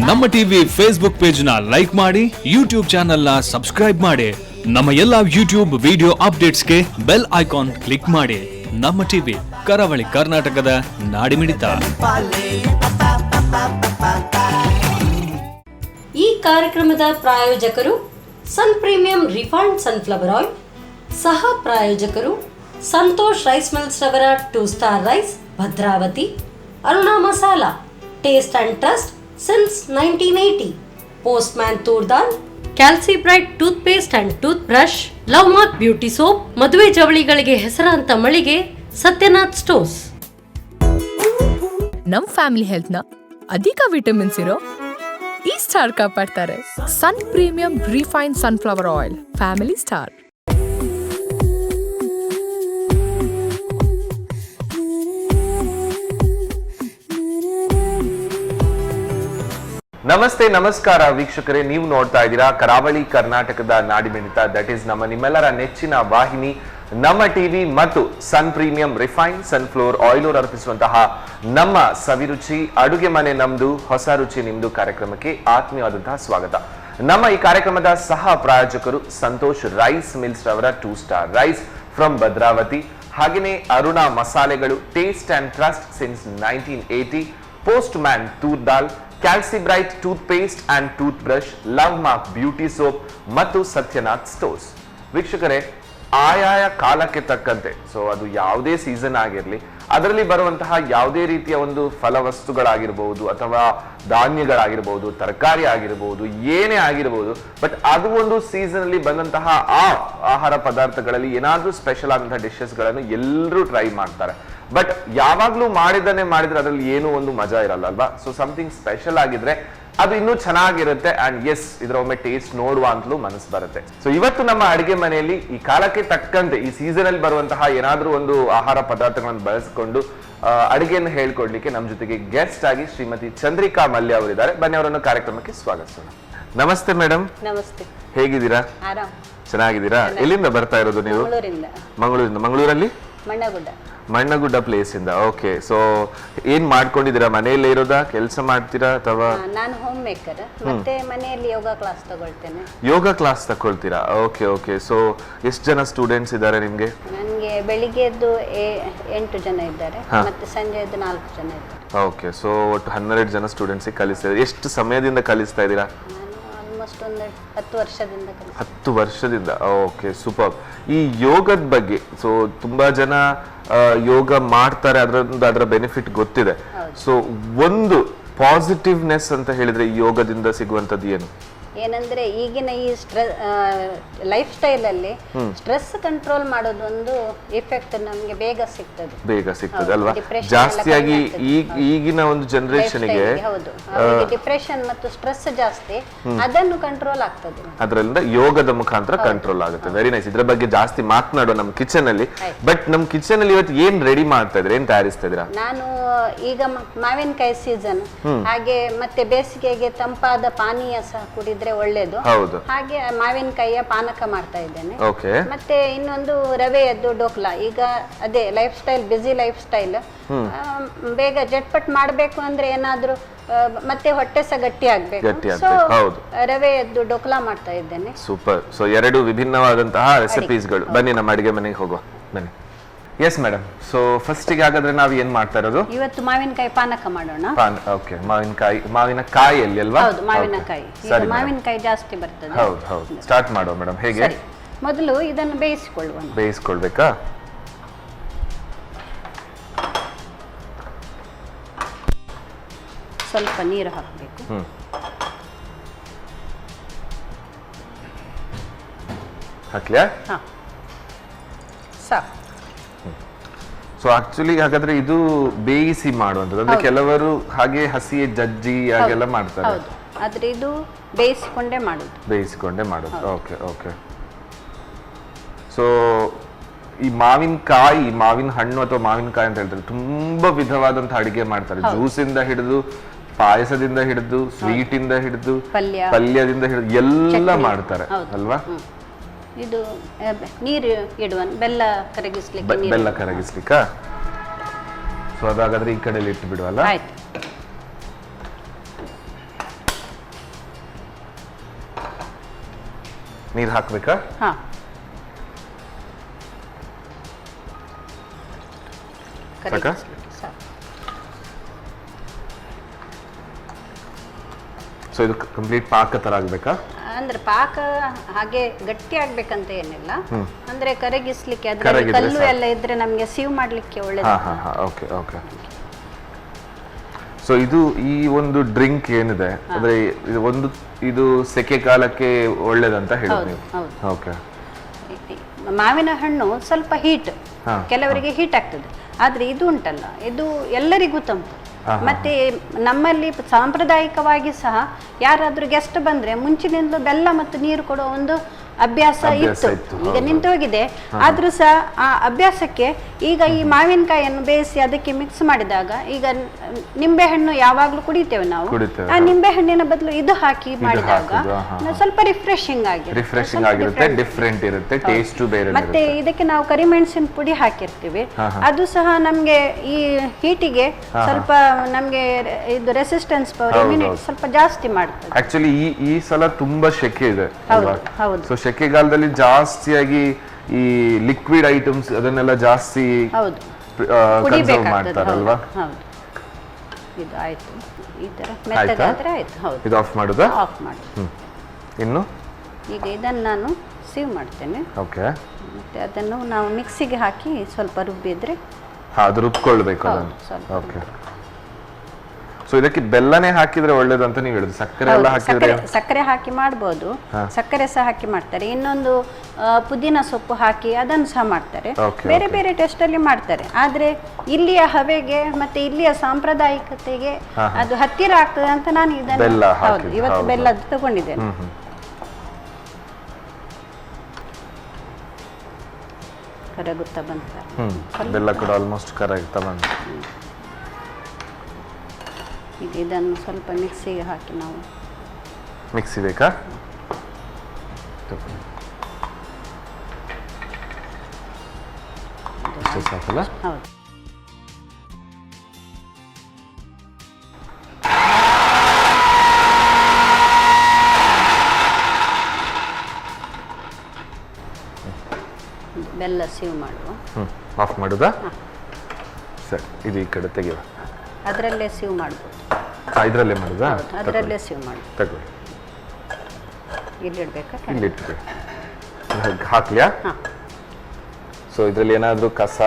ನಮ್ಮ TV Facebook page ನ like ಮಾಡಿ, ಯೂಟ್ಯೂಬ್ ಚಾನೆಲ್ ನ ಸಬ್ಸ್ಕ್ರೈಬ್ ಮಾಡಿ. ನಮ್ಮ ಎಲ್ಲಾ ಯೂಟ್ಯೂಬ್ ವಿಡಿಯೋ ಅಪ್ಡೇಟ್ಸ್ಗೆ ಬೆಲ್ ಐಕಾನ್ ಕ್ಲಿಕ್ ಮಾಡಿ. ನಮ್ಮ ಟಿವಿ ಕರಾವಳಿ ಕರ್ನಾಟಕದ ನಾಡಿಮಿಡಿತ. ಈ ಕಾರ್ಯಕ್ರಮದ ಪ್ರಾಯೋಜಕರು sun premium refined sunflower oil, ಸಹ ಪ್ರಾಯೋಜಕರು ಸಂತೋಷ್ ರೈಸ್ ಮಿಲ್ಸ್ ರವರ 2 star rice Bhadravati, Aruna masala taste and trust since 1980, postman toor dal, ಕ್ಯಾಲ್ಸಿ bright toothpaste and toothbrush, love mark beauty soap, ಮದುವೆ ಜವಳಿಗಳಿಗೆ ಹೆಸರಾಂತ ಮಳಿಗೆ ಸತ್ಯನಾಥ್ ಸ್ಟೋರ್ಸ್. ನಮ್ ಫ್ಯಾಮಿಲಿ ಹೆಲ್ತ್ ನ ಅಧಿಕ ವಿಟಮಿನ್ಸ್ ಇರೋ ಈ ಸ್ಟಾರ್ ಕಾಪಾಡ್ತಾರೆ. ಸನ್ premium refined sunflower oil, family star. ನಮಸ್ತೆ, ನಮಸ್ಕಾರ ವೀಕ್ಷಕರೇ. ನೀವು ನೋಡ್ತಾ ಇದ್ದೀರಾ ಕರಾವಳಿ ಕರ್ನಾಟಕದ ನಾಡಿಮಿಡಿತ. ದಟ್ ಈಸ್ ನಿಮ್ಮೆಲ್ಲರ ನೆಚ್ಚಿನ ವಾಹಿನಿ ನಮ್ಮ ಟಿವಿ ಮತ್ತು ಸನ್ ಪ್ರೀಮಿಯಂ ರಿಫೈನ್ ಸನ್ಫ್ಲವರ್ ಆಯಿಲ್ ಅರ್ಪಿಸುವಂತಹ ನಮ್ಮ ಸವಿರುಚಿ ಅಡುಗೆ ಮನೆ ನಮ್ದು, ಹೊಸ ರುಚಿ ನಿಮ್ದು ಕಾರ್ಯಕ್ರಮಕ್ಕೆ ಆತ್ಮೀಯವಾದಂತಹ ಸ್ವಾಗತ. ನಮ್ಮ ಈ ಕಾರ್ಯಕ್ರಮದ ಸಹ ಪ್ರಾಯೋಜಕರು ಸಂತೋಷ್ ರೈಸ್ ಮಿಲ್ಸ್ ರವರ 2 ಸ್ಟಾರ್ ರೈಸ್ ಫ್ರಮ್ ಭದ್ರಾವತಿ, ಹಾಗೆಯೇ ಅರುಣಾ ಮಸಾಲೆಗಳು taste and trust since 1980, postman toor dal, Calci bright toothpaste and toothbrush, love mark beauty soap ಮತ್ತು ಸತ್ಯನಾಥ್ ಸ್ಟೋರ್ಸ್. ವೀಕ್ಷಕರೇ, ಆಯಾಯ ಕಾಲಕ್ಕೆ ತಕ್ಕಂತೆ, ಸೊ ಅದು ಯಾವುದೇ ಸೀಸನ್ ಆಗಿರಲಿ, ಅದರಲ್ಲಿ ಬರುವಂತಹ ಯಾವುದೇ ರೀತಿಯ ಒಂದು ಫಲವಸ್ತುಗಳಾಗಿರ್ಬಹುದು ಅಥವಾ ಧಾನ್ಯಗಳಾಗಿರ್ಬಹುದು, ತರಕಾರಿ ಆಗಿರಬಹುದು, ಏನೇ ಆಗಿರಬಹುದು, ಬಟ್ ಅದು ಒಂದು ಸೀಸನ್ ಅಲ್ಲಿ ಬಂದಂತಹ ಆ ಆಹಾರ ಪದಾರ್ಥಗಳಲ್ಲಿ ಏನಾದ್ರೂ ಸ್ಪೆಷಲ್ ಆದಂತಹ ಡಿಶಸ್ ಗಳನ್ನು ಎಲ್ಲರೂ ಟ್ರೈ ಮಾಡ್ತಾರೆ. ಬಟ್ ಯಾವಾಗ್ಲೂ ಮಾಡಿದ್ರೆ ಅದ್ರಲ್ಲಿ ಏನೂ ಒಂದು ಮಜಾ ಇರಲ್ಲ ಅಲ್ವಾ? ಸೊ ಸಮಥಿಂಗ್ ಸ್ಪೆಷಲ್ ಆಗಿದ್ರೆ ಅದು ಇನ್ನೂ ಚೆನ್ನಾಗಿರುತ್ತೆ. ಅಂಡ್ ಎಸ್, ಇದರ ಒಮ್ಮೆ ಟೇಸ್ಟ್ ನೋಡುವ ಅಂತಲೂ ಮನಸ್ಸು ಬರುತ್ತೆ. ಸೊ ಇವತ್ತು ನಮ್ಮ ಅಡಿಗೆ ಮನೆಯಲ್ಲಿ ಈ ಕಾಲಕ್ಕೆ ತಕ್ಕಂತೆ ಈ ಸೀಸನ್ ಅಲ್ಲಿ ಬರುವಂತಹ ಏನಾದ್ರೂ ಒಂದು ಆಹಾರ ಪದಾರ್ಥಗಳನ್ನು ಬಳಸಿಕೊಂಡು ಅಡಿಗೆಯನ್ನು ಹೇಳ್ಕೊಡ್ಲಿಕ್ಕೆ ನಮ್ಮ ಜೊತೆಗೆ ಗೆಸ್ಟ್ ಆಗಿ ಶ್ರೀಮತಿ ಚಂದ್ರಿಕಾ ಮಲ್ಯ ಅವರಿದ್ದಾರೆ. ಬನ್ನಿ, ಅವರನ್ನು ಕಾರ್ಯಕ್ರಮಕ್ಕೆ ಸ್ವಾಗತಿಸೋಣ. ನಮಸ್ತೆ ಮೇಡಮ್. ನಮಸ್ತೆ. ಹೇಗಿದ್ದೀರಾ? ಆರಾಮ್. ಚೆನ್ನಾಗಿದ್ದೀರಾ? ಎಲ್ಲಿಂದ ಬರ್ತಾ ಇರೋದು ನೀವು? ಮಂಗಳೂರಿಂದ. ಮಂಗಳೂರಲ್ಲಿ ಮಣ್ಣಗುಡ್ಡ ಪ್ಲೇಸ್ ಇಂದ. ಓಕೆ. ಸೊ ಏನ್ ಮಾಡ್ಕೊಂಡಿದ್ದೀರಾ? ಮನೆಯಲ್ಲೇ ಇರೋದಾ, ಕೆಲಸ ಮಾಡ್ತೀರಾ ಅಥವಾ? ನಾನು ಹೋಮ್ ಮೇಕರ್, ಮತ್ತೆ ಮನೆಯಲ್ಲಿ ಯೋಗ ಕ್ಲಾಸ್ ತಗೊಳ್ತೇನೆ. ಯೋಗ ಕ್ಲಾಸ್ ತಗೊಳ್ತೀರಾ? Okay okay. ಸೊ ಎಷ್ಟು ಜನ ಸ್ಟೂಡೆಂಟ್ಸ್ ಇದ್ದಾರೆ ನಿಮ್ಗೆ? ನನಗೆ ಬೆಳಿಗ್ಗೆದ್ದು 8 ಜನ ಇದ್ದಾರೆ, ಮತ್ತೆ ಸಂಜೆದ್ದು 4 ಜನ ಇದ್ದಾರೆ. ಓಕೆ. ಸೊ ಒಟ್ಟು 12 ಜನ ಸ್ಟೂಡೆಂಟ್ಸ್ ಕಲಿಸ್ತಾ ಇದ್ದೀರಾ. ಎಷ್ಟು ಸಮಯದಿಂದ ಕಲಿಸ್ತಾ ಇದ್ದೀರಾ? ಆಲ್ಮೋಸ್ಟ್ ಒಂದು 10 ವರ್ಷದಿಂದ. 10 ವರ್ಷದಿಂದ. Okay, super. ಈ ಯೋಗದ ಬಗ್ಗೆ, ಸೊ ತುಂಬಾ ಜನ ಯೋಗ ಮಾಡ್ತಾರೆ, ಅದರ ಬೆನಿಫಿಟ್ ಗೊತ್ತಿದೆ. ಸೊ ಒಂದು ಪಾಸಿಟಿವ್ನೆಸ್ ಅಂತ ಹೇಳಿದ್ರೆ ಈ ಯೋಗದಿಂದ ಸಿಗುವಂತದ್ದು ಏನು? ಏನಂದ್ರೆ ಈಗಿನ ಈ ಲೈಫ್ ಸ್ಟೈಲ್ ಅಲ್ಲಿ ಸ್ಟ್ರೆಸ್ ಕಂಟ್ರೋಲ್ ಮಾಡೋದು ಒಂದು ಎಫೆಕ್ಟ್ ನಮ್ಗೆ ಬೇಗ ಸಿಗ್ತದೆ ಅಲ್ವಾ? ಜಾಸ್ತಿಯಾಗಿ ಈಗಿನ ಒಂದು ಜನರೇಷನ್ ಗೆ ಡಿಪ್ರೆಷನ್ ಮತ್ತು ಸ್ಟ್ರೆಸ್ ಜಾಸ್ತಿ, ಅದನ್ನು ಕಂಟ್ರೋಲ್ ಆಗ್ತದೆ. ಅದರಿಂದ ಯೋಗದ ಮುಖಾಂತರ ಕಂಟ್ರೋಲ್ ಆಗುತ್ತೆ. Very nice. ಇದ್ರ ಬಗ್ಗೆ ಜಾಸ್ತಿ ಮಾತನಾಡೋ ನಮ್ಮ ಕಿಚನ್ ಅಲ್ಲಿ. ಬಟ್ ನಮ್ ಕಿಚನ್ ಅಲ್ಲಿ ಇವತ್ತು ಏನ್ ರೆಡಿ ಮಾಡ್ತಾ ಇದ್ರೆ, ಏನ್ ತಯಾರಿಸ್ತಾ ಇದ್ದೀರಾ? ನಾನು ಈಗ ಮಾವಿನಕಾಯಿ ಸೀಸನ್, ಹಾಗೆ ಮತ್ತೆ ಬೇಸಿಗೆಗೆ ತಂಪಾದ ಪಾನೀಯ ಸಹ ಕುಡಿದ್ರೆ ಒಳ್ಳೇದು. ಹಾಗೆ ಮಾವಿನಕಾಯಿಯ ಪಾನಕ ಮಾಡ್ತಾ ಇದ್ದೇನೆ. ಮತ್ತೆ ಇನ್ನೊಂದು ರವೆಯದ್ದು ಡೋಕ್ಲಾ. ಈಗ ಅದೇ ಲೈಫ್ ಸ್ಟೈಲ್, ಬಿಸಿ ಲೈಫ್ ಸ್ಟೈಲ್, ಬೇಗ ಜಟ್ಪಟ್ ಮಾಡ್ಬೇಕು ಅಂದ್ರೆ ಏನಾದ್ರೂ ಮತ್ತೆ ಹೊಟ್ಟೆ ಸಹ ಗಟ್ಟಿ ಆಗ್ಬೇಕು. ರವೆಯದ್ದು ಡೋಕ್ಲಾ ಮಾಡ್ತಾ ಇದ್ದೇನೆ. ಸೂಪರ್. ಸೊ 2 ವಿಭಿನ್ನವಾದಂತಹ ರೆಸಿಪೀಸ್ಗಳು. ಬನ್ನಿ ನಮ್ಮ ಅಡಿಗೆ ಮನೆಗೆ ಹೋಗುವ. ಬನ್ನಿ. Yes madam. ಸೊ ಫಸ್ಟ್ ಗೆ ಹಾಗಾದ್ರೆ ನಾವು ಏನ್ ಮಾಡ್ತಾ ಇರೋದು ಇವತ್ತು? ಮಾವಿನಕಾಯಿ ಪಾನಕ ಮಾಡೋಣ. ಓಕೆ. ಮಾವಿನಕಾಯಿಯಲ್ಲಿ ಅಲ್ವಾ? ಹೌದು, ಮಾವಿನಕಾಯಿ. ಮಾವಿನಕಾಯಿ ಜಾಸ್ತಿ ಬರ್ತದೆ. ಹೌದು. ಸ್ಟಾರ್ಟ್ ಮಾಡುವ ಮೇಡಮ್. ಹೇಗೆ? ಮೊದಲು ಇದನ್ನು ಬೇಯಿಸ್ಕೊಳ್ಬೇಕಾ? ಸ್ವಲ್ಪ ನೀರು ಹಾಕಬೇಕು. ಹಾಕ್ಲಿಯಾ? ಹಾ, ಸಾಕು. ಸೊ ಆಕ್ಚುಲಿ ಹಾಗಾದ್ರೆ ಇದು ಬೇಯಿಸಿ ಮಾಡುವಂಥದ್ದು, ಅಂದ್ರೆ ಕೆಲವರು ಹಾಗೆ ಹಸಿಯೇ ಜಜ್ಜಿ ಹಾಗೆಲ್ಲ ಮಾಡ್ತಾರೆ. ಆದ್ರೆ ಇದು ಬೇಯಿಸಿಕೊಂಡೇ ಮಾಡೋದು. Okay okay. ಸೊ ಈ ಮಾವಿನ ಹಣ್ಣು ಅಥವಾ ಮಾವಿನಕಾಯಿ ಅಂತ ಹೇಳ್ತಾರೆ, ತುಂಬಾ ವಿಧವಾದಂತಹ ಅಡಿಗೆ ಮಾಡ್ತಾರೆ. ಜ್ಯೂಸ್ ಇಂದ ಹಿಡಿದು, ಪಾಯಸದಿಂದ ಹಿಡಿದು, ಸ್ವೀಟ್ ಇಂದ ಹಿಡಿದು, ಪಲ್ಯದಿಂದ ಹಿಡಿದು ಎಲ್ಲ ಮಾಡ್ತಾರೆ ಅಲ್ವಾ? ಇದು ನೀರು ಇಡುವ, ಬೆಲ್ಲ ಕರಗಿಸ್ಲಿಕ್ಕೆ. ಸೊ ಅದಾಗಾದ್ರೆ ಈ ಕಡೆಯಲ್ಲಿ ಇಟ್ಟು ಬಿಡುವಲ್ಲ? ಆಯ್ತು. ನೀರು ಹಾಕ್ಬೇಕಾ? ಹಾ, ಸಾಕಾ? ಸೊ ಇದು ಕಂಪ್ಲೀಟ್ ಪಾಕ ತರ ಆಗ್ಬೇಕಾ? ಅಂದ್ರೆ ಪಾಕ ಹಾಗೆ ಗಟ್ಟಿ ಆಗ್ಬೇಕಂತ ಏನಿಲ್ಲ, ಅಂದ್ರೆ ಕರಗಿಸ್ಲಿಕ್ಕೆ ಅದ್ರ ಕರಗಿದ್ರೆ ಕಲ್ಲು ಸಾಕು. ಎಲ್ಲ ಇದ್ರೆ ನಮ್ಗೆ ಸೀವ್ ಮಾಡ್ಲಿಕ್ಕೆ ಒಳ್ಳೇದು. Okay okay. ಸೊ ಇದು ಈ ಒಂದು ಡ್ರಿಂಕ್ ಏನಿದೆ ಅಂದ್ರೆ ಇದು ಸೆಕೆ ಕಾಲಕ್ಕೆ ಒಳ್ಳೇದಂತ ಹೇಳಿದ್ರು ನೀವು. ಓಕೆ. ಮಾವಿನ ಹಣ್ಣು ಸ್ವಲ್ಪ ಹೀಟ್, ಕೆಲವರಿಗೆ ಹೀಟ್ ಆಗ್ತದೆ, ಆದ್ರೆ ಇದು ಉಂಟಲ್ಲ, ಇದು ಎಲ್ಲರಿಗೂ ತಂಪು. ಮತ್ತೆ ನಮ್ಮಲ್ಲಿ ಸಾಂಪ್ರದಾಯಿಕವಾಗಿ ಸಹ ಯಾರಾದ್ರೂ ಗೆಸ್ಟ್ ಬಂದ್ರೆ ಮುಂಚಿನಿಂದಲೂ ಬೆಲ್ಲ ಮತ್ತು ನೀರು ಕೊಡೋ ಒಂದು ಅಭ್ಯಾಸ ಇತ್ತು. ಈಗ ನಿಂತು ಹೋಗಿದೆ, ಆದ್ರೂ ಸಹ ಆ ಅಭ್ಯಾಸಕ್ಕೆ ಈಗ ಈ ಮಾವಿನಕಾಯಿಯನ್ನು ಬೇಯಿಸಿ ಅದಕ್ಕೆ ಮಿಕ್ಸ್ ಮಾಡಿದಾಗ, ಈಗ ನಿಂಬೆ ಹಣ್ಣು ಯಾವಾಗ್ಲೂ ಕುಡಿತೇವೆ ನಾವು, ಆ ನಿಂಬೆ ಹಣ್ಣಿನ ಬದಲು ಇದು ಹಾಕಿ ಮಾಡಿದಾಗ ಸ್ವಲ್ಪ ರಿಫ್ರೆಶಿಂಗ್ ಆಗಿರುತ್ತೆ, ಡಿಫ್ರೆಂಟ್ ಇರುತ್ತೆ, ಟೇಸ್ಟ್ ಬೇರೆ. ಮತ್ತೆ ಇದಕ್ಕೆ ನಾವು ಕರಿಮೆಣಸಿನ ಪುಡಿ ಹಾಕಿರ್ತೀವಿ, ಅದು ಸಹ ನಮ್ಗೆ ಈ ಹೀಟಿಗೆ ಸ್ವಲ್ಪ ನಮ್ಗೆ ಇದು ರೆಸಿಸ್ಟೆನ್ಸ್ ಪವರ್, ಇಮ್ಯುನಿಟಿ ಸ್ವಲ್ಪ ಜಾಸ್ತಿ ಮಾಡ್ತದೆ. ಆಕ್ಚುಲಿ ಈ ಸಲ ತುಂಬಾ ಶೆಕೆ ಇದೆ ಅಲ್ವಾ? ಹೌದು. ಸೊ ಶೆಕೆಗಾಲದಲ್ಲಿ ಜಾಸ್ತಿಯಾಗಿ ಈ ಲಿಕ್ವಿಡ್ ಐಟಮ್ಸ್ ಅದನ್ನೆಲ್ಲ ಜಾಸ್ತಿ ಕನ್ಸರ್ವ್ ಮಾಡ್ತಾರಲ್ವಾ? ಇದು ಆಯ್ತು, ಈ ತರ ಮೆತ್ತಗಾದ್ರೆ ಆಯ್ತು. ಹೌದು. ಇದು ಆಫ್ ಮಾಡುದಾ? ಆಫ್ ಮಾಡಿ. ಇನ್ನು ಈಗ ಇದನ್ನು ನಾನು ಸೀವ್ ಮಾಡ್ತೇನೆ. ಓಕೆ. ಮತ್ತೆ ಅದನ್ನು ನಾವು ಮಿಕ್ಸಿಗೆ ಹಾಕಿ ಸ್ವಲ್ಪ ರುಬ್ಬಿದ್ರೆ ಅದು ರುಬ್ಕೊಳ್ಬೇಕು ಅದನ್ನು. ಸ್ವಲ್ಪ ಓಕೆ. ಸೊ ಇದಕ್ಕೆ ಬೆಲ್ಲನೇ ಹಾಕಿದ್ರೆ ಒಳ್ಳೇದು ಅಂತ ನೀವು ಹೇಳಿದ್ರು, ಸಕ್ಕರೆ ಎಲ್ಲ ಹಾಕಿದ್ರೆ? ಸಕ್ಕರೆ ಹಾಕಿ ಮಾಡ್ಬೋದು, ಸಕ್ಕರೆ ಸಹ ಹಾಕಿ ಮಾಡ್ತಾರೆ. ಇನ್ನೊಂದು ಪುದೀನ ಸೊಪ್ಪು ಹಾಕಿ ಅದನ್ನು ಸಹ ಮಾಡ್ತಾರೆ, ಬೇರೆ ಬೇರೆ ಟೇಸ್ಟ್ ಅಲ್ಲಿ ಮಾಡ್ತಾರೆ. ಆದ್ರೆ ಇಲ್ಲಿಯ ಹವೆಗೆ ಮತ್ತೆ ಇಲ್ಲಿಯ ಸಾಂಪ್ರದಾಯಿಕತೆಗೆ ಅದು ಹತ್ತಿರ ಆಗ್ತದೆ ಅಂತ ನಾನು ಇದನ್ನು ಹೌದು ಇವತ್ತು ಬೆಲ್ಲ ತಗೊಂಡಿದ್ದೇನೆ. ಕರಗುತ್ತಾ ಬಂತ, ಬೆಲ್ಲ ಕೂಡ ಆಲ್ಮೋಸ್ಟ್ ಕರಗುತ್ತಾ ಬಂತು. ಈಗ ಇದನ್ನು ಸ್ವಲ್ಪ ಮಿಕ್ಸಿಗೆ ಹಾಕಿ ನಾವು ಮಿಕ್ಸಿ ಬೇಕಾ? ಅಷ್ಟೇ ಸಾಕಲ್ಲ? ಹೌದು. ಬೆಲ್ಲ ಸೀವ್ ಮಾಡುವ. ಆಫ್ ಮಾಡುದಾ? ಸರಿ, ಇದು ಈ ಕಡೆ ತೆಗೆಯುವ. ಅದರಲ್ಲೇ ಸೀವ್ ಮಾಡ್ಬೋದು. ಇದರಲ್ಲೇ ಮಾಡುದಾ? ಅದರಲ್ಲೇ ಸೀವ್ ಮಾಡಿ ತಗೊಳ್ಳಿ. ಇಲ್ಲಿಡ್ಬೇಕಾ? ಇಲ್ಲಿಟ್ಟು ಹಾಕ್ಲಿಯಾ? ಸೊ ಇದರಲ್ಲಿ ಏನಾದ್ರೂ ಕಸ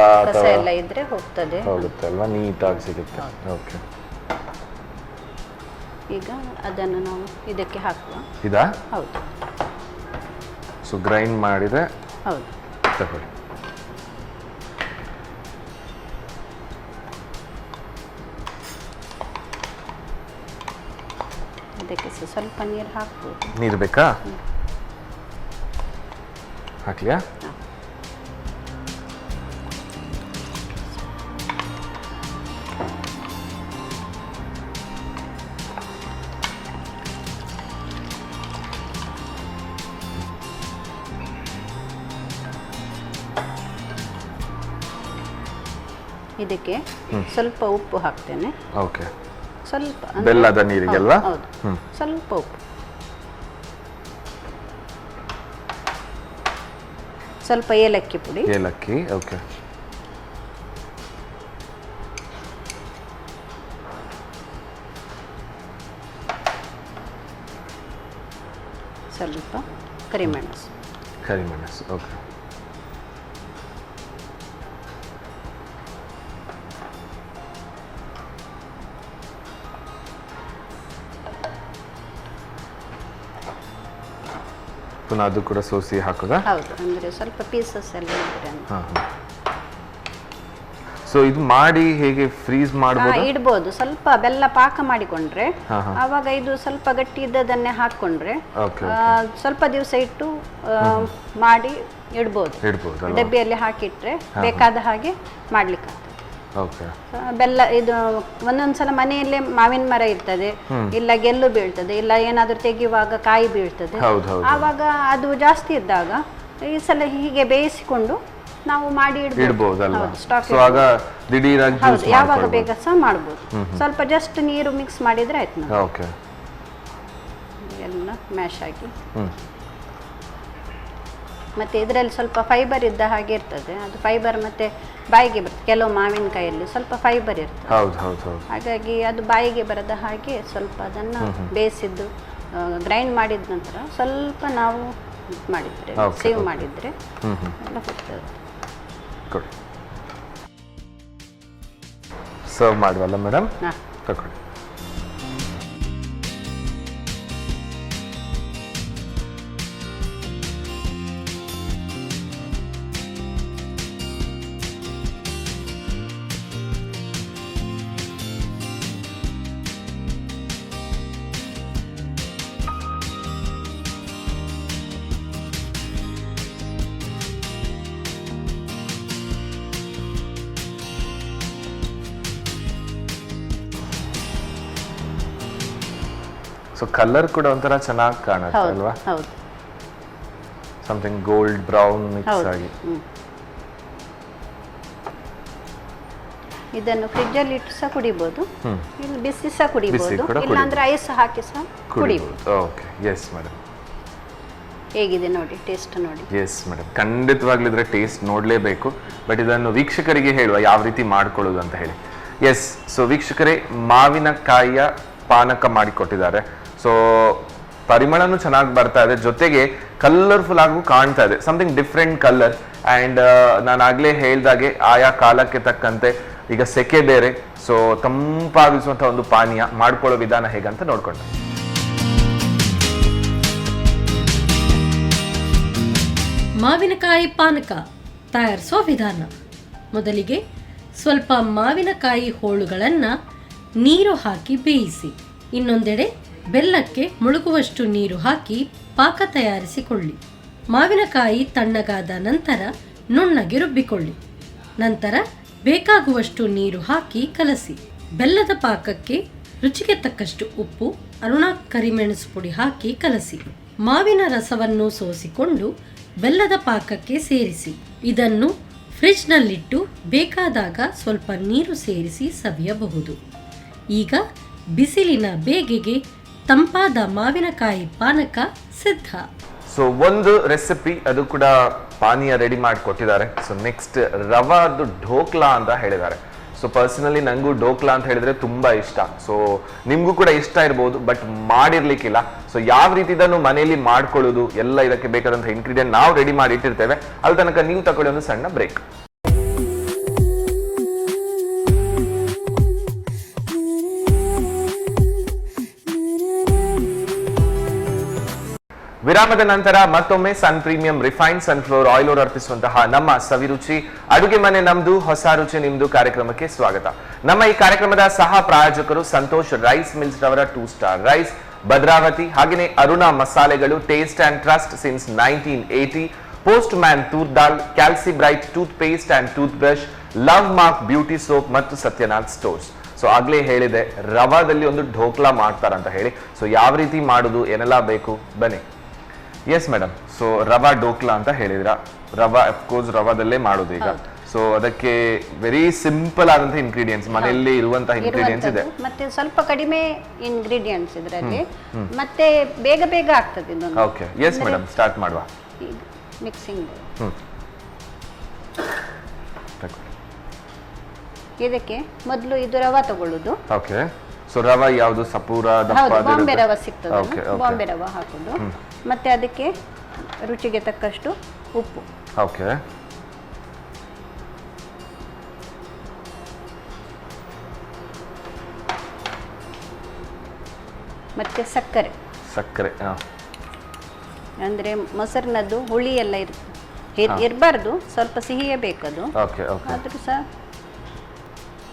ಎಲ್ಲ ಇದ್ರೆ ಹೋಗ್ತದೆ, ಹೋಗುತ್ತೆ ಅಲ್ವಾ? ನೀಟಾಗಿ ಸಿಗುತ್ತೆ. ಓಕೆ. ಈಗ ಅದನ್ನು ನಾವು ಇದಕ್ಕೆ ಹಾಕುವ. ಇದಾ? ಹೌದು. ಸೊ ಗ್ರೈಂಡ್ ಮಾಡಿದ್ರೆ ಹೌದು. ತಗೊಳ್ಳಿ. ಇದಕ್ಕೆ ಸ್ವಲ್ಪ ನೀರು ಹಾಕ್ಬೋದು. ನೀರು ಬೇಕಾ? ಹಾಕ್ಲಿಯಾ? ಇದಕ್ಕೆ ಸ್ವಲ್ಪ ಉಪ್ಪು ಹಾಕ್ತೇನೆ. ಓಕೆ. ಸ್ವಲ್ಪ ಬೆಲ್ಲದ ನೀರಿಗೆ ಅಲ್ವಾ? ಹೌದು. ಸ್ವಲ್ಪ ಉಪ್ಪು, ಸ್ವಲ್ಪ ಏಲಕ್ಕಿ ಪುಡಿ. ಏಲಕ್ಕಿ. ಓಕೆ. ಸ್ವಲ್ಪ ಕರಿಮೆಣಸು. ಕರಿಮೆಣಸು. ಓಕೆ. ಪುನಃ ಅದು ಕೂಡ ಸೋಸಿ ಹಾಕೋದಾ? ಹೌದು, ಅಂದ್ರೆ ಸ್ವಲ್ಪ ಪೀಸಸ್ ಎಲ್ಲ ಇದ್ರೆ ಅಂತ. ಸೊ ಇದು ಮಾಡಿ ಹೇಗೆ ಫ್ರೀಸ್ ಮಾಡಬಹುದು? ಇಡಬಹುದು. ಸ್ವಲ್ಪ ಬೆಲ್ಲ ಪಾಕ ಮಾಡಿಕೊಂಡ್ರೆ ಆವಾಗ ಇದು ಸ್ವಲ್ಪ ಗಟ್ಟಿ ಇದ್ದದನ್ನೇ ಹಾಕೊಂಡ್ರೆ ಸ್ವಲ್ಪ ದಿವಸ ಇಟ್ಟು ಮಾಡಿ ಇಡಬಹುದು. ಡಬ್ಬಿಯಲ್ಲಿ ಹಾಕಿಟ್ರೆ ಬೇಕಾದ ಹಾಗೆ ಮಾಡ್ಲಿಕ್ಕೆ ಆಗ್ತದೆ. ಬೆಲ್ಲ ಇದು ಒಂದೊಂದ್ಸಲ ಮನೆಯಲ್ಲೇ ಮಾವಿನ ಮರ ಇರ್ತದೆ, ಇಲ್ಲ ಗೆಲ್ಲು ಬೀಳ್ತದೆ, ಇಲ್ಲ ಏನಾದ್ರೂ ತೆಗೆಯುವಾಗ ಕಾಯಿ ಬೀಳ್ತದೆ. ಆವಾಗ ಅದು ಜಾಸ್ತಿ ಇದ್ದಾಗ ಈ ಸಲ ಹೀಗೆ ಬೇಯಿಸಿಕೊಂಡು ನಾವು ಮಾಡಿ ಇಡಬಹುದು. ಯಾವಾಗ ಬೇಗ ಸಹ ಮಾಡಬಹುದು. ಸ್ವಲ್ಪ ಜಸ್ಟ್ ನೀರು ಮಿಕ್ಸ್ ಮಾಡಿದ್ರೆ ಆಯ್ತು. ಎಲ್ಲ ಮ್ಯಾಶ್ ಆಗಿ ಮತ್ತು ಇದರಲ್ಲಿ ಸ್ವಲ್ಪ ಫೈಬರ್ ಇದ್ದ ಹಾಗೆ ಇರ್ತದೆ, ಅದು ಫೈಬರ್ ಮತ್ತು ಬಾಯಿಗೆ ಬರ್ತದೆ. ಕೆಲವು ಮಾವಿನಕಾಯಲ್ಲಿ ಸ್ವಲ್ಪ ಫೈಬರ್ ಇರ್ತದೆ, ಹೌದು ಹೌದು ಹೌದು. ಹಾಗಾಗಿ ಅದು ಬಾಯಿಗೆ ಬರದ ಹಾಗೆ ಸ್ವಲ್ಪ ಅದನ್ನು ಬೇಯಿಸಿದ್ದು ಗ್ರೈಂಡ್ ಮಾಡಿದ ನಂತರ ಸ್ವಲ್ಪ ನಾವು ಇದು ಮಾಡಿದರೆ ಸೇವ್ ಮಾಡಿದರೆ ಎಲ್ಲ ಹೋಗ್ತದೆ. ಕೊಡಿ, ಸರ್ವ್ ಮಾಡುವಲ್ಲ ಮೇಡಮ್? ಹಾಂ, ತಗೊಳ್ಳಿ. ಸೊ ಕಲರ್ ಕೂಡ ಒಂಥರ ಚೆನ್ನಾಗಿ ಕಾಣುತ್ತೆ ಹೌದು ಅಲ್ವಾ? ಹೌದು ಸಮಥಿಂಗ್ ಗೋಲ್ಡ್ ಬ್ರೌನ್ ಮಿಕ್ಸ್ ಹೌದು. ಆಗಿ. ಇದನ್ನು ಫ್ರಿಡ್ಜಲ್ಲಿ ಇಟ್ಟು ಸಹ ಕುಡಿಬೋದು, ಇಲ್ಲಿ ಬಿಸಿ ಸಹ ಕುಡಿಬೋದು, ಕೂಡ ಇಲ್ಲಾಂದ್ರೆ ಐಸ್ ಹಾಕಿ ಸಹ ಕುಡಿಬೋದು. Okay, yes madam. ಹೇಗಿದೆ ನೋಡಿ, ಟೇಸ್ಟ್ ನೋಡಿ. ಎಸ್ ಮೇಡಮ್, ಖಂಡಿತವಾಗ್ಲೂ ಇದ್ರೆ ಟೇಸ್ಟ್ ನೋಡಲೇಬೇಕು. ಬಟ್ ಇದನ್ನು ವೀಕ್ಷಕರಿಗೆ ಹೇಳುವ ಯಾವ ರೀತಿ ಮಾಡ್ಕೊಳ್ಳೋದು ಅಂತ ಹೇಳಿ. ಎಸ್, ಸೊ ವೀಕ್ಷಕರೇ, ಮಾವಿನಕಾಯಿಯ ಪಾನಕ ಮಾಡಿಕೊಟ್ಟಿದ್ದಾರೆ. ಸೊ ಪರಿಮಳನೂ ಚೆನ್ನಾಗಿ ಬರ್ತಾ ಇದೆ, ಜೊತೆಗೆ ಕಲರ್ಫುಲ್ ಆಗೂ ಕಾಣ್ತಾ ಇದೆ, ಸಮಥಿಂಗ್ ಡಿಫ್ರೆಂಟ್ ಕಲರ್. ಆ್ಯಂಡ್ ನಾನು ಆಗಲೇ ಹೇಳ್ದಾಗೆ ಆಯಾ ಕಾಲಕ್ಕೆ ತಕ್ಕಂತೆ ಈಗ ಸೆಕೆ ಬೇರೆ, ಸೊ ತಂಪಾಗಿಸುವಂಥ ಒಂದು ಪಾನೀಯ ಮಾಡ್ಕೊಳ್ಳೋ ವಿಧಾನ ಹೇಗಂತ ನೋಡ್ಕೊಂಡೆ. ಮಾವಿನಕಾಯಿ ಪಾನಕ ತಯಾರಿಸುವ ವಿಧಾನ. ಮೊದಲಿಗೆ ಸ್ವಲ್ಪ ಮಾವಿನಕಾಯಿ ಹೋಳುಗಳನ್ನು ನೀರು ಹಾಕಿ ಬೇಯಿಸಿ, ಇನ್ನೊಂದೆಡೆ ಬೆಲ್ಲಕ್ಕೆ ಮುಳುಗುವಷ್ಟು ನೀರು ಹಾಕಿ ಪಾಕ ತಯಾರಿಸಿಕೊಳ್ಳಿ. ಮಾವಿನಕಾಯಿ ತಣ್ಣಗಾದ ನಂತರ ನುಣ್ಣಗೆ ರುಬ್ಬಿಕೊಳ್ಳಿ. ನಂತರ ಬೇಕಾಗುವಷ್ಟು ನೀರು ಹಾಕಿ ಕಲಸಿ. ಬೆಲ್ಲದ ಪಾಕಕ್ಕೆ ರುಚಿಗೆ ತಕ್ಕಷ್ಟು ಉಪ್ಪು, ಅರುಣ ಕರಿಮೆಣಸು ಪುಡಿ ಹಾಕಿ ಕಲಸಿ. ಮಾವಿನ ರಸವನ್ನು ಸೋಸಿಕೊಂಡು ಬೆಲ್ಲದ ಪಾಕಕ್ಕೆ ಸೇರಿಸಿ. ಇದನ್ನು ಫ್ರಿಡ್ಜ್ನಲ್ಲಿಟ್ಟು ಬೇಕಾದಾಗ ಸ್ವಲ್ಪ ನೀರು ಸೇರಿಸಿ ಸವಿಯಬಹುದು. ಈಗ ಬಿಸಿಲಿನ ಬೇಗೆಗೆ ತಂಪಾದ ಮಾವಿನಕಾಯಿ ಪಾನಕ ಸಿದ್ಧ. ಸೊ ಒಂದು ರೆಸಿಪಿ ಅದು ಕೂಡ ಪಾನೀಯ ರೆಡಿ ಮಾಡಿ ಕೊಟ್ಟಿದ್ದಾರೆ. ಸೊ ನೆಕ್ಸ್ಟ್ ರವಾದು ಢೋಕ್ಲಾ ಅಂತ ಹೇಳಿದ್ದಾರೆ. ಸೊ ಪರ್ಸನಲಿ ನಂಗೂ ಢೋಕ್ಲಾ ಅಂತ ಹೇಳಿದ್ರೆ ತುಂಬಾ ಇಷ್ಟ. ಸೊ ನಿಮ್ಗೂ ಕೂಡ ಇಷ್ಟ ಇರ್ಬೋದು, ಬಟ್ ಮಾಡಿರ್ಲಿಕ್ಕಿಲ್ಲ. ಸೊ ಯಾವ ರೀತಿ ಇದನ್ನು ಮನೆಯಲ್ಲಿ ಮಾಡ್ಕೊಳ್ಳೋದು ಎಲ್ಲ ಇದಕ್ಕೆ ಬೇಕಾದಂತಹ ಇಂಗ್ರೀಡಿಯಂಟ್ ನಾವು ರೆಡಿ ಮಾಡಿ ಇಟ್ಟಿರ್ತೇವೆ. ಅಲ್ಲಿ ತನಕ ನೀವು ತಗೊಳ್ಳಿ ಒಂದು ಸಣ್ಣ ಬ್ರೇಕ್. ವಿರಾಮದ ನಂತರ ಮತ್ತೊಮ್ಮೆ ಸನ್ ಪ್ರೀಮಿಯಂ ರಿಫೈನ್ಡ್ ಸನ್ಫ್ಲವರ್ ಆಯಿಲ್ ಅರ್ಪಿಸುವಂತಹ ನಮ್ಮ ಸವಿರುಚಿ ಅಡುಗೆ ಮನೆ ನಮ್ದು ಹೊಸ ರುಚಿ ನಿಮ್ದು ಕಾರ್ಯಕ್ರಮಕ್ಕೆ ಸ್ವಾಗತ. ನಮ್ಮ ಈ ಕಾರ್ಯಕ್ರಮದ ಸಹ ಪ್ರಾಯೋಜಕರು ಸಂತೋಷ್ ರೈಸ್ ಮಿಲ್ಸ್ ರವರ 2 ಸ್ಟಾರ್ ರೈಸ್, ಭದ್ರಾವತಿ, ಹಾಗೆಯೇ ಅರುಣಾ ಮಸಾಲೆಗಳು, taste and trust since 1980, postman toor dal, Calci bright toothpaste and toothbrush, love mark beauty soap ಮತ್ತು ಸತ್ಯನಾಥ್ ಸ್ಟೋರ್ಸ್. ಸೊ ಆಗ್ಲೇ ಹೇಳಿದೆ ರವಾದಲ್ಲಿ ಒಂದು ಢೋಕ್ಲಾ ಮಾಡ್ತಾರಂತ ಹೇಳಿ. ಸೊ ಯಾವ ರೀತಿ ಮಾಡುದು, ಏನೆಲ್ಲ ಬೇಕು, ಬನ್ನಿ. ಎಸ್ ಮೇಡಮ್, ಸೊ ರವಾ ಢೋಕ್ಲಾ ಅಂತ ಹೇಳಿದ್ರ. ರವಾ ಅಫ್ಕೋರ್ಸ್ ರವಾದಲ್ಲೇ ಮಾಡೋದು ಈಗ. ಸೊ ಅದಕ್ಕೆ ವೆರಿ ಸಿಂಪಲ್ ಆದಂತಹ ಇಂಗ್ರೀಡಿಯೆಂಟ್ಸ್, ಮನೆಯಲ್ಲಿ ಇರುವಂತಹ ಇಂಗ್ರೀಡಿಯೆಂಟ್ಸ್ ಇದೆ. ಮತ್ತೆ ಸ್ವಲ್ಪ ಕಡಿಮೆ ಇಂಗ್ರೀಡಿಯೆಂಟ್ಸ್ ಇದರಲ್ಲಿ, ಮತ್ತೆ ಬೇಗ ಬೇಗ ಆಗ್ತದೆ ಇದೊಂದು. ಓಕೆ, ಎಸ್ ಮೇಡಮ್, ಸ್ಟಾರ್ಟ್ ಮಾಡುವ. ಮಿಕ್ಸಿಂಗ್ ಇದಕ್ಕೆ ಮೊದಲು ಇದು ರವಾ ತಗೊಳ್ಳುದು. ಓಕೆ, ಸೊ ರವಾ ಯಾವುದು? ಸಪೂರ, ಹೌದು, ಬಾಂಬೆ ರವಾ ಸಿಗ್ತದೆ, ಬಾಂಬೆ ರವಾ ಹಾಕುದು. ಮತ್ತೆ ಅದಕ್ಕೆ ರುಚಿಗೆ ತಕ್ಕಷ್ಟು ಉಪ್ಪು. ಓಕೆ, ಮತ್ತೆ ಸಕ್ಕರೆ. ಸಕ್ಕರೆ ಅಂದ್ರೆ ಮೊಸರಿನದ್ದು ಹುಳಿ ಎಲ್ಲ ಇರಬಾರ್ದು, ಸ್ವಲ್ಪ ಸಿಹಿಯೇ ಬೇಕದು. ಓಕೆ ಓಕೆ, ಆದ್ರೂ ಸಹ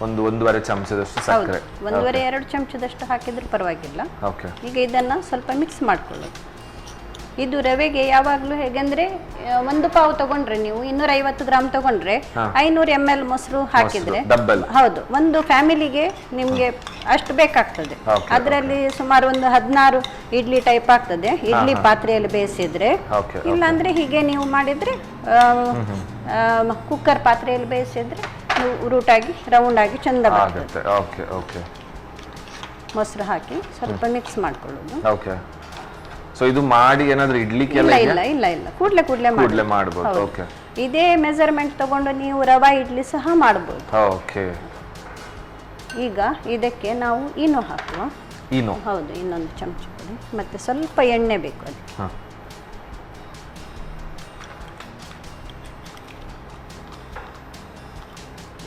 ಒಂದು 1.5 ಚಮಚದಷ್ಟು ಸಕ್ಕರೆ, 1.5-2 ಚಮಚದಷ್ಟು ಹಾಕಿದ್ರು ಪರವಾಗಿಲ್ಲ. ಓಕೆ, ಈಗ ಇದನ್ನ ಸ್ವಲ್ಪ ಮಿಕ್ಸ್ ಮಾಡ್ಕೊಳ್ಳೋದು. ಇದು ರವೆಗೆ ಯಾವಾಗಲೂ ಹೇಗೆಂದ್ರೆ 1 ಪಾವು ತಗೊಂಡ್ರೆ ನೀವು 250 ಗ್ರಾಮ್ ತಗೊಂಡ್ರೆ 500 ml ಮೊಸರು ಹಾಕಿದ್ರೆ, ಹೌದು, ಒಂದು ಫ್ಯಾಮಿಲಿಗೆ ನಿಮ್ಗೆ ಅಷ್ಟು ಬೇಕಾಗ್ತದೆ. ಅದರಲ್ಲಿ ಸುಮಾರು ಒಂದು 16 ಇಡ್ಲಿ ಟೈಪ್ ಆಗ್ತದೆ, ಇಡ್ಲಿ ಪಾತ್ರೆಯಲ್ಲಿ ಬೇಯಿಸಿದ್ರೆ. ಇಲ್ಲಾಂದ್ರೆ ಹೀಗೆ ನೀವು ಮಾಡಿದ್ರೆ ಕುಕ್ಕರ್ ಪಾತ್ರೆಯಲ್ಲಿ ಬೇಯಿಸಿದ್ರೆ ರೂಟಾಗಿ ರೌಂಡ್ ಆಗಿ ಚಂದ ಬರ್ತದೆ. ಓಕೆ ಓಕೆ, ಮೊಸರು ಹಾಕಿ ಸ್ವಲ್ಪ ಮಿಕ್ಸ್ ಮಾಡ್ಕೊಳ್ಳೋದು. ಓಕೆ, ಸೊ ಇದು ಮಾಡಿ ಏನಾದ್ರೂ ಇಡ್ಲಿಕ್ಕೆಲ್ಲ ಇಲ್ಲ ಕೂಡ್ಲೆ ಮಾಡ್ಬೋದು. ಓಕೆ, ಇದೇ ಮೆಜರ್ಮೆಂಟ್ ತಗೊಂಡು ನೀವು ರವಾ ಇಡ್ಲಿ ಸಹ ಮಾಡ್ಬೋದು. ಓಕೆ. ಈಗ ಇದಕ್ಕೆ ನಾವು ಈನೋ ಹಾಕುವ. ಈನೋ, ಹೌದು, ಇನ್ನೊಂದು ಚಮಚ ಕೊಡಿ. ಮತ್ತೆ ಸ್ವಲ್ಪ ಎಣ್ಣೆ ಬೇಕು ಅದಕ್ಕೆ.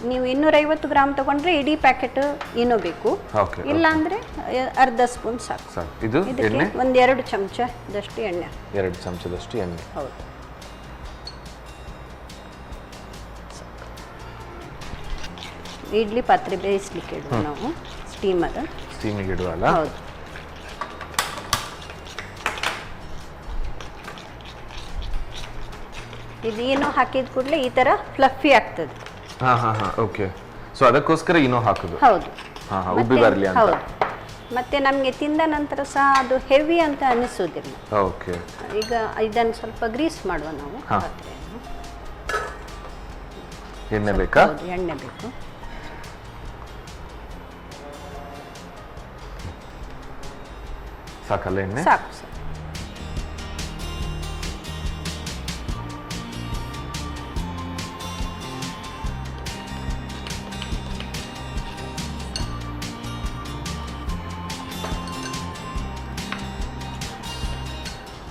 ನೀವು 250 ಗ್ರಾಮ್ ತಗೊಂಡ್ರೆ ಇಡೀ ಪ್ಯಾಕೆಟ್ ಈನೋ ಬೇಕು. ಇಲ್ಲ ಅಂದ್ರೆ ಅರ್ಧ ಸ್ಪೂನ್ ಸಾಕು. ಇದು ಎಣ್ಣೆ 1-2 ಚಮಚದಷ್ಟು ಎಣ್ಣೆ. 2 ಚಮಚದಷ್ಟು ಎಣ್ಣೆ. ಹೌದು. ಇಡ್ಲಿ ಪಾತ್ರೆ ಬೇಯಿಸ್ಲಿಕ್ಕೆ ಇಡುವ ನಾವು, ಸ್ಟೀಮಿಗೆ ಇಡುವಲ್ಲ. ಹೌದು. ಇದೇನು ಹಾಕಿದ ಕೂಡಲೇ ಈ ತರ ಫ್ಲಫಿ ಆಗ್ತದೆ. ಓಕೆ. ಸೊ ಅದಕ್ಕೋಸ್ಕರ ಇನ್ನೂ ಹಾಕುದು. ಹೌದು, ಉಬ್ಬಿ ಬರಲಿ ಅಂತ. ಹೌದು. ಮತ್ತೆ ನಮಗೆ ತಿಂದ ನಂತರ ಸಹ ಅದು ಹೆವಿ ಅಂತ ಅನಿಸೋದಿಲ್ಲ. ಓಕೆ. ಈಗ ಇದನ್ನು ಸ್ವಲ್ಪ ಗ್ರೀಸ್ ಮಾಡುವ ನಾವು. ಎಣ್ಣೆ ಬೇಕಾ? ಹೌದು, ಎಣ್ಣೆ ಬೇಕು. ಸಾಕಲ್ಲ ಎಣ್ಣೆ? ಸಾಕು ಸರ್.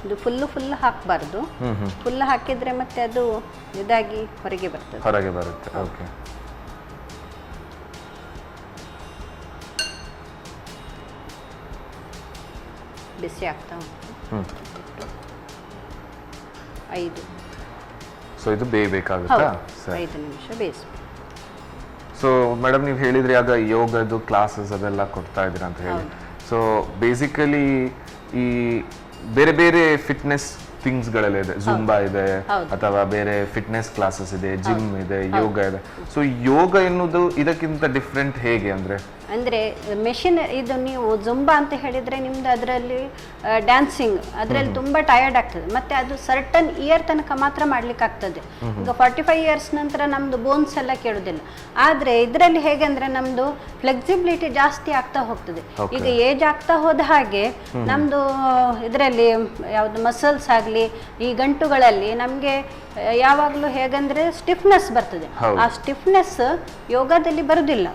ಇದು ಫುಲ್ ಹಾಕಬಾರ್ದು. ಫುಲ್ ಹಾಕಿದ್ರೆ ಮತ್ತೆ ಅದು ಇದಾಗಿ ಹೊರಗೆ ಬರುತ್ತೆ. ಓಕೆ. ಬಿಸಿ ಆಗ್ತಾ ಉಂಟು. 5. ಸೊ ಇದು ಬೇಯಬೇಕಾಗುತ್ತಾ? 5 ನಿಮಿಷ ಬೇಯಿಸ್ಬೇಕು. ಸೊ ಮೇಡಮ್, ನೀವು ಹೇಳಿದ್ರಿ ಆಗ ಯೋಗದ್ದು ಕ್ಲಾಸಸ್ ಅದೆಲ್ಲ ಕೊಡ್ತಾ ಇದ್ದೀರಾ ಅಂತ ಹೇಳಿ. ಸೊ ಬೇಸಿಕಲಿ ಈ ಬೇರೆ ಬೇರೆ ಫಿಟ್ನೆಸ್ ಥಿಂಗ್ಸ್ಗಳೆಲ್ಲ ಇದೆ, ಜುಂಬಾ ಇದೆ ಅಥವಾ ಬೇರೆ ಫಿಟ್ನೆಸ್ ಕ್ಲಾಸಸ್ ಇದೆ, ಜಿಮ್ ಇದೆ, ಯೋಗ ಇದೆ. ಸೊ ಯೋಗ ಎನ್ನುವುದು ಇದಕ್ಕಿಂತ ಡಿಫ್ರೆಂಟ್ ಹೇಗೆ ಅಂದ್ರೆ ಮೆಷಿನ್ ಇದು ನೀವು ಜುಂಬಾ ಅಂತ ಹೇಳಿದ್ರೆ ನಿಮ್ದು ಅದರಲ್ಲಿ ಡ್ಯಾನ್ಸಿಂಗ್ ಅದರಲ್ಲಿ ತುಂಬಾ ಟಯರ್ಡ್ ಆಗ್ತದೆ. ಮತ್ತೆ ಅದು ಸರ್ಟನ್ ಇಯರ್ ತನಕ ಮಾತ್ರ ಮಾಡ್ಲಿಕ್ಕೆ ಆಗ್ತದೆ. ಈಗ 45 ಇಯರ್ಸ್ ನಂತರ ನಮ್ದು ಬೋನ್ಸ್ ಎಲ್ಲ ಕೇಳುದಿಲ್ಲ. ಆದ್ರೆ ಇದರಲ್ಲಿ ಹೇಗೆ ಅಂದ್ರೆ ನಮ್ದು ಫ್ಲೆಕ್ಸಿಬಿಲಿಟಿ ಜಾಸ್ತಿ ಆಗ್ತಾ ಹೋಗ್ತದೆ. ಈಗ ಏಜ್ ಆಗ್ತಾ ಹೋದ ಹಾಗೆ ನಮ್ದು ಇದರಲ್ಲಿ ಯಾವ್ದು ಮಸಲ್ಸ್ ಆಗ್ಲಿ ಈ ಗಂಟುಗಳಲ್ಲಿ ನಮ್ಗೆ ಯಾವಾಗ್ಲೂ ಹೇಗಂದ್ರೆ ಸ್ಟಿಫ್ನೆಸ್ ಬರ್ತದೆ. ಆ ಸ್ಟಿಫ್ನೆಸ್ ಯೋಗದಲ್ಲಿ ಬರುದಿಲ್ಲ.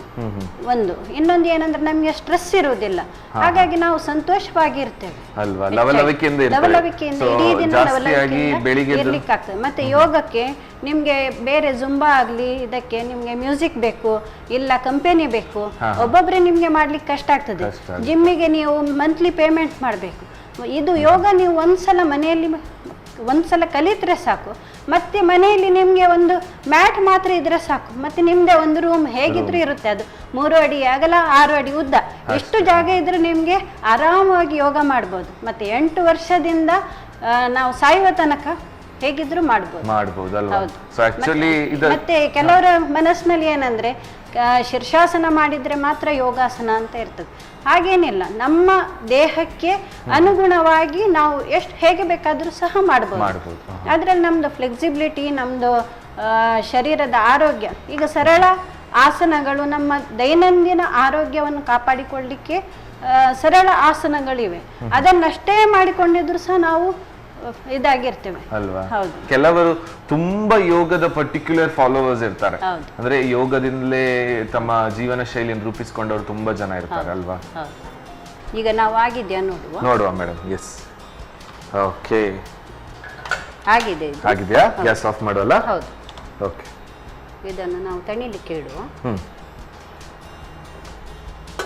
ಇನ್ನೊಂದು ಏನಂದ್ರೆ ನಮ್ಗೆ ಸ್ಟ್ರೆಸ್ ಇರುವುದಿಲ್ಲ. ಹಾಗಾಗಿ ನಾವು ಸಂತೋಷವಾಗಿ ಇರ್ತೇವೆ ಅಲ್ವಾ, ಲವಲವಿಕೆಯಿಂದ ಇಡೀ ದಿನ ಲವಲವಿಕೆಯಿಂದ ಇರ್ಲಿಕ್ಕೆ ಆಗ್ತದೆ. ಮತ್ತೆ ಯೋಗಕ್ಕೆ ನಿಮ್ಗೆ ಬೇರೆ ಜುಂಬಾ ಆಗ್ಲಿ ಇದಕ್ಕೆ ನಿಮ್ಗೆ ಮ್ಯೂಸಿಕ್ ಬೇಕು, ಇಲ್ಲ ಕಂಪೆನಿ ಬೇಕು. ಒಬ್ಬೊಬ್ರೆ ನಿಮ್ಗೆ ಮಾಡ್ಲಿಕ್ಕೆ ಕಷ್ಟ ಆಗ್ತದೆ. ಜಿಮ್ಮಿಗೆ ನೀವು ಮಂತ್ಲಿ ಪೇಮೆಂಟ್ ಮಾಡಬೇಕು. ಇದು ಯೋಗ ನೀವು ಒಂದ್ಸಲ ಕಲಿತ್ರೆ ಸಾಕು. ಮತ್ತೆ ಮನೆಯಲ್ಲಿ ನಿಮ್ಗೆ ಒಂದು ಮ್ಯಾಟ್ ಮಾತ್ರ ಇದ್ರೆ ಸಾಕು. ಮತ್ತೆ ನಿಮ್ದೆ ಒಂದು ರೂಮ್ ಹೇಗಿದ್ರು ಇರುತ್ತೆ. ಅದು 3 ಅಡಿ ಅಗಲ 6 ಅಡಿ ಉದ್ದ. ಎಷ್ಟು ಜಾಗ ಇದ್ರೆ ನಿಮ್ಗೆ ಆರಾಮವಾಗಿ ಯೋಗ ಮಾಡ್ಬೋದು. ಮತ್ತೆ 8 ವರ್ಷದಿಂದ ನಾವು ಸಾಯುವ ತನಕ ಹೇಗಿದ್ರು ಮಾಡ್ಬೋದು. ಮತ್ತೆ ಕೆಲವರ ಮನಸ್ಸಿನಲ್ಲಿ ಏನಂದ್ರೆ ಶೀರ್ಷಾಸನ ಮಾಡಿದ್ರೆ ಮಾತ್ರ ಯೋಗಾಸನ ಅಂತ ಇರ್ತದೆ. ಹಾಗೇನಿಲ್ಲ, ನಮ್ಮ ದೇಹಕ್ಕೆ ಅನುಗುಣವಾಗಿ ನಾವು ಹೇಗೆ ಬೇಕಾದ್ರೂ ಸಹ ಮಾಡ್ಬೋದು. ಅದ್ರಲ್ಲಿ ನಮ್ದು ಫ್ಲೆಕ್ಸಿಬಿಲಿಟಿ, ನಮ್ದು ಶರೀರದ ಆರೋಗ್ಯ. ಈಗ ಸರಳ ಆಸನಗಳು ನಮ್ಮ ದೈನಂದಿನ ಆರೋಗ್ಯವನ್ನು ಕಾಪಾಡಿಕೊಳ್ಳಿಕ್ಕೆ ಸರಳ ಆಸನಗಳಿವೆ. ಅದನ್ನಷ್ಟೇ ಮಾಡಿಕೊಂಡಿದ್ರು ಸಹ ನಾವು ಇದಾಗಿರ್ತೇವೆ ಅಲ್ವಾ. ಕೆಲವರು ತುಂಬಾ ಯೋಗದ ಪರ್ಟಿಕ್ಯುಲರ್ ಫಾಲೋವರ್ಸ್ ಇರ್ತಾರೆ. ಅಂದ್ರೆ ಯೋಗದಿಂದಲೇ ತಮ್ಮ ಜೀವನ ಶೈಲಿಯನ್ನು ರೂಪಿಸಿಕೊಂಡವರು ತುಂಬಾ ಜನ ಇರ್ತಾರೆ ಅಲ್ವಾ. ಈಗ ನಾವು ಆಗಿದ್ಯಾ ನೋಡುವ ಮೇಡಮ್. ಎಸ್, ಓಕೆ, ಆಗಿದೆಯಾ? ಗ್ಯಾಸ್ ಆಫ್ ಮಾಡುವಲ್ಲ? ಹೌದು. ಓಕೆ. ಇದನ್ನು ನಾವು ತಣಿಲಿಕ್ಕೆ ಇಡುವ.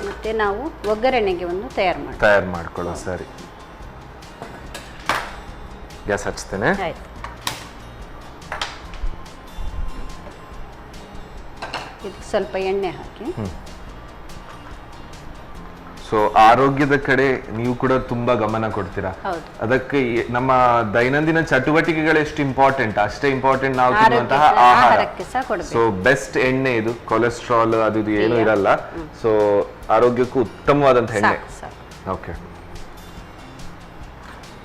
ಮತ್ತೆ ನಾವು ಒಗ್ಗರಣೆಗೆ ಒಂದು ತಯಾರು ಮಾಡ್ಕೊಳ್ಳೋ. ಸರಿ, ಗ್ಯಾಸ್ ಹಚ್ತೇನೆ. ಇದಕ್ಕೆ ಸ್ವಲ್ಪ ಎಣ್ಣೆ ಹಾಕಿ. ಸೊ ಆರೋಗ್ಯದ ಕಡೆ ನೀವು ಕೂಡ ತುಂಬಾ ಗಮನ ಕೊಡ್ತೀರಾ. ಅದಕ್ಕೆ ನಮ್ಮ ದೈನಂದಿನ ಚಟುವಟಿಕೆಗಳು ಎಷ್ಟು ಇಂಪಾರ್ಟೆಂಟ್ ಅಷ್ಟೇ ಇಂಪಾರ್ಟೆಂಟ್ ನಾವು ತಿನ್ನುವಂತಹ ಆಹಾರ. ಸೊ ಬೆಸ್ಟ್ ಎಣ್ಣೆ ಇದು, ಕೊಲೆಸ್ಟ್ರಾಲ್ ಅದು ಏನು ಇರಲ್ಲ. ಸೊ ಆರೋಗ್ಯಕ್ಕೂ ಉತ್ತಮವಾದಂತ ಎಣ್ಣೆ. ಓಕೆ.